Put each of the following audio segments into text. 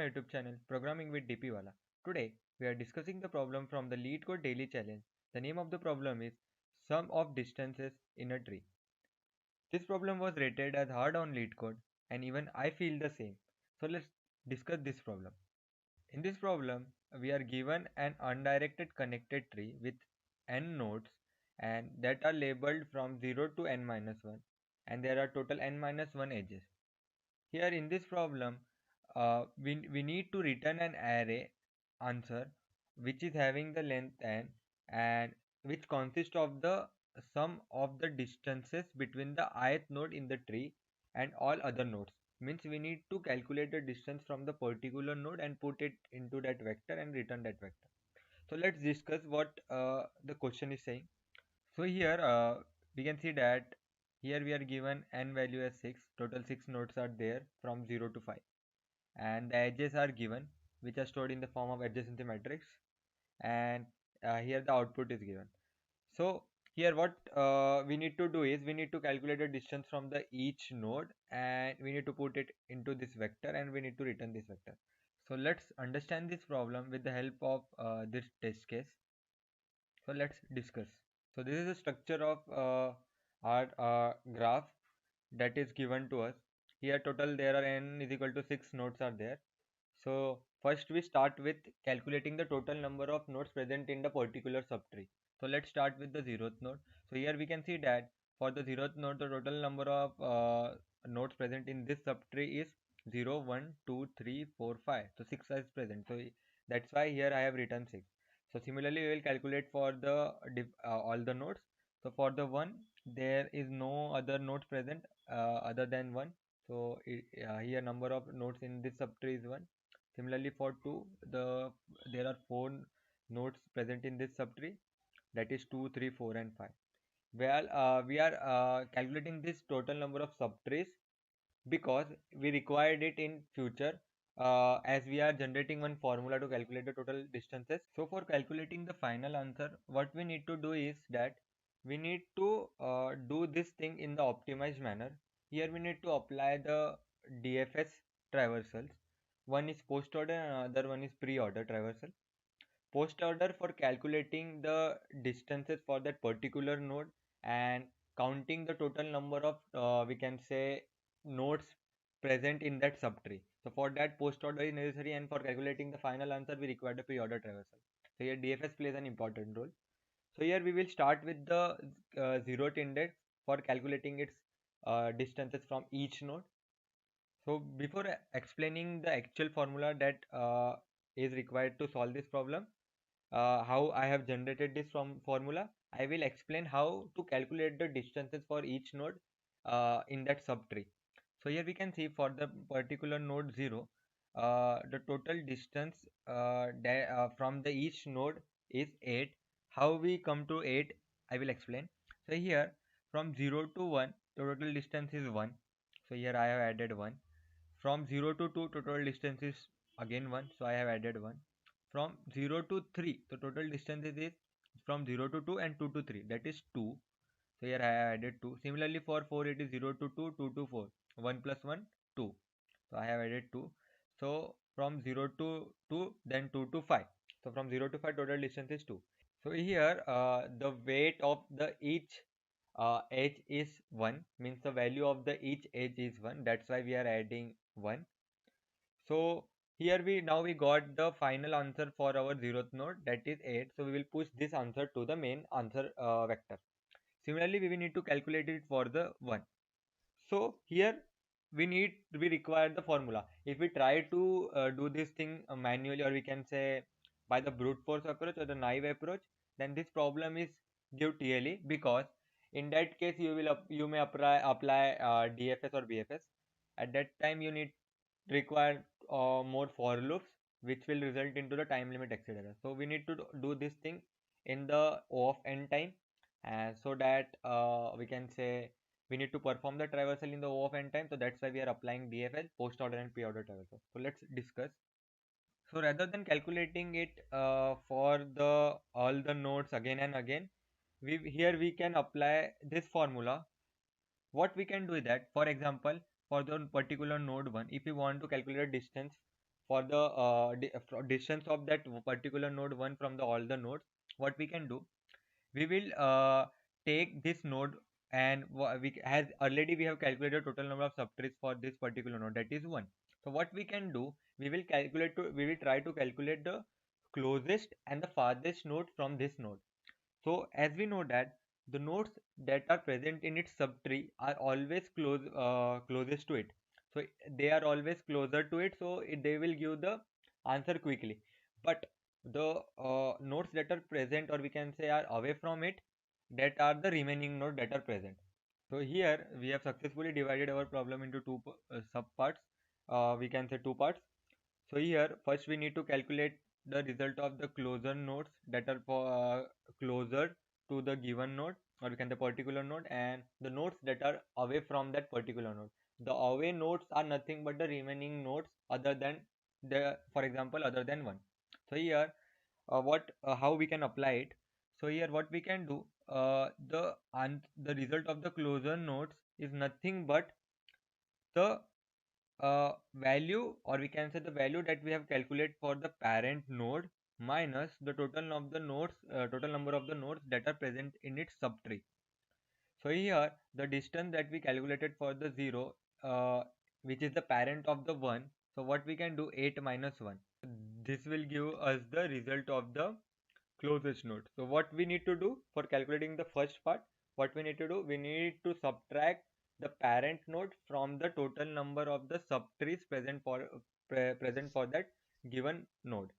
my YouTube channel Programming with DP Wala. Today we are discussing the problem from the Leetcode daily challenge. The name of the problem is sum of distances in a tree. This problem was rated as hard on Leetcode and even I feel the same. So let's discuss this problem. In this problem we are given an undirected connected tree with n nodes and that are labeled from 0 to n minus 1 and there are total n minus 1 edges. Here in this problem, we need to return an array answer which is having the length n and which consists of the sum of the distances between the ith node in the tree and all other nodes. Means we need to calculate the distance from the particular node and put it into that vector and return that vector. So let's discuss what the question is saying. So here we can see that here we are given n value as 6, total 6 nodes are there from 0 to 5 and the edges are given which are stored in the form of adjacency matrix and here the output is given. So here what we need to do is we need to calculate the distance from the each node and we need to put it into this vector and we need to return this vector. So let's understand this problem with the help of this test case. So let's discuss. So this is the structure of our graph that is given to us. Here total there are n is equal to 6 nodes are there. So first we start with calculating the total number of nodes present in the particular subtree. So let's start with the 0th node. So here we can see that for the 0th node the total number of nodes present in this subtree is 0, 1, 2, 3, 4, 5. So 6 is present. So that's why here I have written 6. So similarly we will calculate for the all the nodes. So for the 1 there is no other nodes present other than 1. So here number of nodes in this subtree is 1. Similarly for 2 there are 4 nodes present in this subtree, that is 2, 3, 4 and 5. Well, we are calculating this total number of subtrees because we required it in future as we are generating one formula to calculate the total distances. So for calculating the final answer, what we need to do is that we need to do this thing in the optimized manner. Here we need to apply the DFS traversals. One is post order and another one is pre-order traversal. Post order for calculating the distances for that particular node and counting the total number of we can say nodes present in that subtree. So for that post order is necessary and for calculating the final answer we require the pre-order traversal. So here DFS plays an important role. So here we will start with the zeroth index for calculating its distances from each node. So before explaining the actual formula that is required to solve this problem, how I have generated this from formula, I will explain how to calculate the distances for each node in that subtree. So here we can see for the particular node 0, the total distance from the each node is 8. How we come to 8, I will explain. So here from 0 to 1, the total distance is 1. So here I have added 1. From 0 to 2, total distance is again 1. So I have added 1. From 0 to 3, the total distance is from 0 to 2 and 2 to 3, that is 2. So here I have added 2. Similarly for 4 it is 0 to 2, 2 to 4, 1 plus 1, 2. So I have added 2. So from 0 to 2 then 2 to 5. So from 0 to 5 total distance is 2. So here the weight of the each edge is 1, means the value of the each edge is 1, that's why we are adding 1. So here we got the final answer for our 0th node, that is 8. So we will push this answer to the main answer vector. Similarly we will need to calculate it for the 1. So here we require the formula. If we try to do this thing manually, or we can say by the brute force approach or the naive approach, then this problem is due TLE, because in that case you may apply DFS or BFS. At that time you need require more for loops which will result into the time limit exceeded. So we need to do this thing in the O of n time, so that we can say we need to perform the traversal in the O of n time. So that's why we are applying DFL, post order and pre-order traversal. So let's discuss. So rather than calculating it for the all the nodes again and again, we can apply this formula. What we can do is that, for example, for the particular node 1, if we want to calculate distance for the distance of that particular node 1 from the all the nodes, what we can do, we will take this node, and we as already we have calculated total number of subtrees for this particular node, that is 1. So what we can do, we will try to calculate the closest and the farthest node from this node. So as we know that the nodes that are present in its subtree are always closest to it. So they are always closer to it, so they will give the answer quickly. But the nodes that are present, or we can say are away from it, that are the remaining nodes that are present. So here we have successfully divided our problem into two subparts. We can say two parts. So here first we need to calculate the result of the closer nodes that are closer to the given node, or we can the particular node, and the nodes that are away from that particular node. The away nodes are nothing but the remaining nodes other than the, for example, other than 1. So here what how we can apply it. So here what we can do, the result of the closer nodes is nothing but the value, or we can say the value that we have calculated for the parent node minus the total number of the nodes that are present in its subtree. So here the distance that we calculated for the 0, which is the parent of the 1. So what we can do, 8 minus 1. This will give us the result of the closest node. So what we need to do for calculating the first part, what we need to do, we need to subtract the parent node from the total number of the subtrees present for that given node.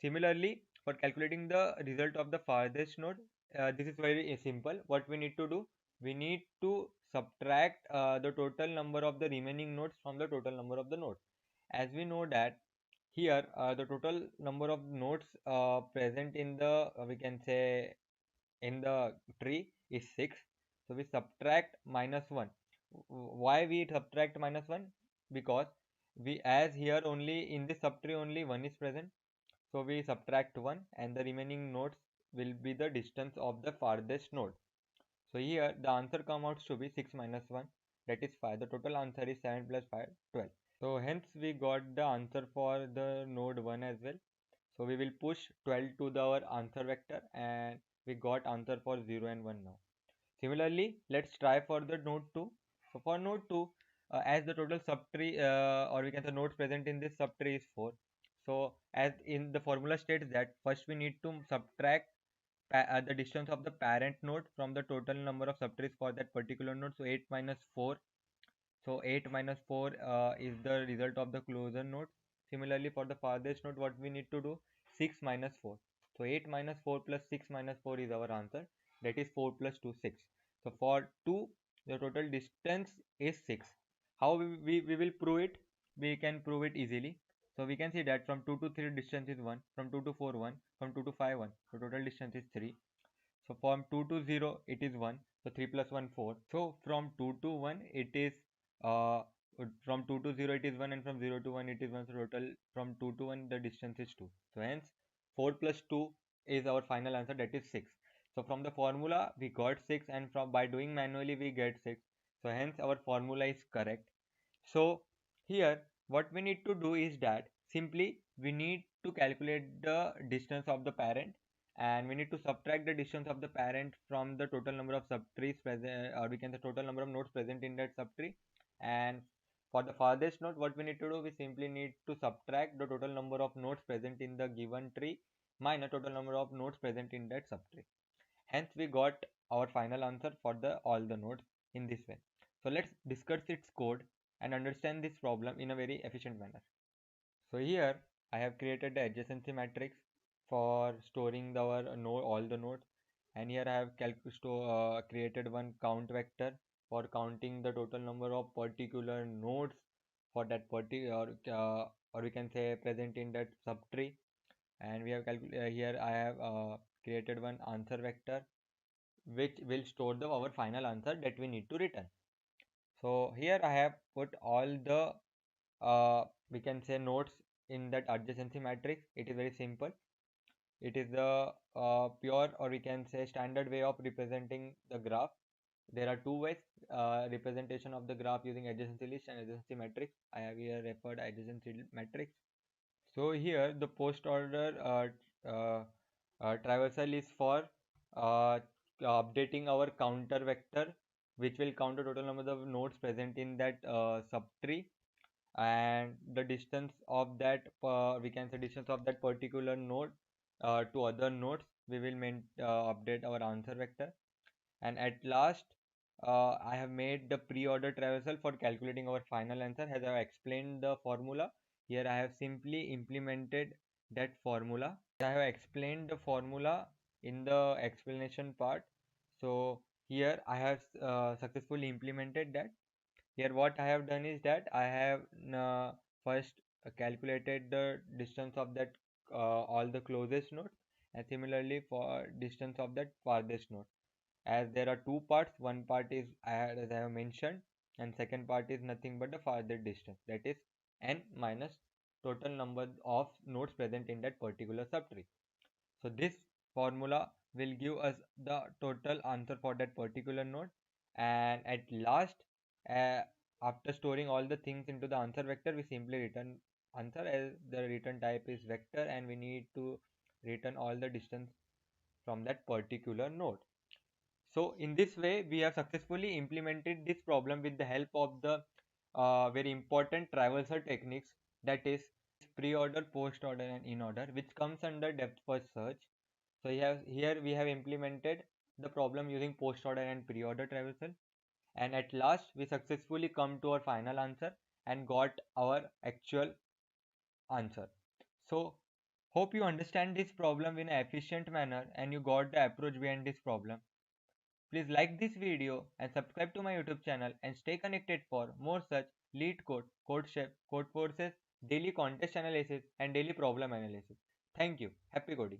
Similarly, for calculating the result of the farthest node, this is very simple. What we need to do, we need to subtract the total number of the remaining nodes from the total number of the nodes. As we know that here the total number of nodes present in the we can say in the tree is 6. So we subtract minus 1. Why we subtract minus 1? Because we, as here only in this subtree only 1 is present, so we subtract 1, and the remaining nodes will be the distance of the farthest node. So here the answer comes out to be 6 minus 1, that is 5. The total answer is 7 plus 5, 12. So hence we got the answer for the node 1 as well. So we will push 12 to our answer vector, and we got answer for 0 and 1 now. Similarly, let's try for the node 2. So for node 2, as the total subtree, or we can say nodes present in this subtree is 4. So as in the formula states that first we need to subtract the distance of the parent node from the total number of subtrees for that particular node. So 8 minus 4. So 8 minus 4 is the result of the closer node. Similarly, for the farthest node, what we need to do? 6 minus 4. So 8 minus 4 plus 6 minus 4 is our answer. That is 4 plus 2, 6. So for 2, the total distance is 6. How we will prove it? We can prove it easily. So we can see that from 2 to 3 distance is 1, from 2 to 4 1, from 2 to 5 1. So total distance is 3. So from 2 to 0 it is 1. So 3 plus 1 4. So from 2 to 1 it is uh from 2 to 0 it is 1, and from 0 to 1 it is 1. So total from 2 to 1 the distance is 2. So hence 4 plus 2 is our final answer, that is 6. So from the formula we got 6, and from by doing manually we get 6. So hence our formula is correct. So here what we need to do is that simply we need to calculate the distance of the parent, and we need to subtract the distance of the parent from the total number of subtrees present, or we can the total number of nodes present in that subtree. And for the farthest node, what we need to do, we simply need to subtract the total number of nodes present in the given tree minus total number of nodes present in that subtree. Hence we got our final answer for the all the nodes in this way. So let's discuss its code and understand this problem in a very efficient manner. So here I have created the adjacency matrix for storing our node, all the nodes, and here I have created one count vector for counting the total number of particular nodes for that particular, or we can say present in that subtree. And we have here I have created one answer vector which will store our final answer that we need to return. So here I have put all the we can say nodes in that adjacency matrix. It is very simple. It is the pure, or we can say standard way of representing the graph. There are two ways representation of the graph using adjacency list and adjacency matrix. I have here referred adjacency matrix. So here the post order traversal is for uh, updating our counter vector, which will count the total number of nodes present in that subtree, and the distance of that we can say distance of that particular node to other nodes. We will update our answer vector. And at last, I have made the pre-order traversal for calculating our final answer. As I have explained the formula, here I have simply implemented that formula. I have explained the formula in the explanation part. So here I have successfully implemented that. Here what I have done is that I have first calculated the distance of that all the closest nodes, and similarly for distance of that farthest node. As there are two parts, one part is as I have mentioned, and second part is nothing but the farther distance, that is n minus total number of nodes present in that particular subtree. So this formula will give us the total answer for that particular node, and at last, uh, after storing all the things into the answer vector, we simply return answer, as the return type is vector and we need to return all the distance from that particular node. So in this way, we have successfully implemented this problem with the help of the very important traversal techniques, that is pre-order, post-order, and in-order, which comes under depth first search. So here we have implemented the problem using post-order and pre-order traversal, and at last we successfully come to our final answer and got our actual answer. So hope you understand this problem in an efficient manner and you got the approach behind this problem. Please like this video and subscribe to my YouTube channel and stay connected for more such Leetcode, CodeChef, Code Forces, daily contest analysis and daily problem analysis. Thank you. Happy coding.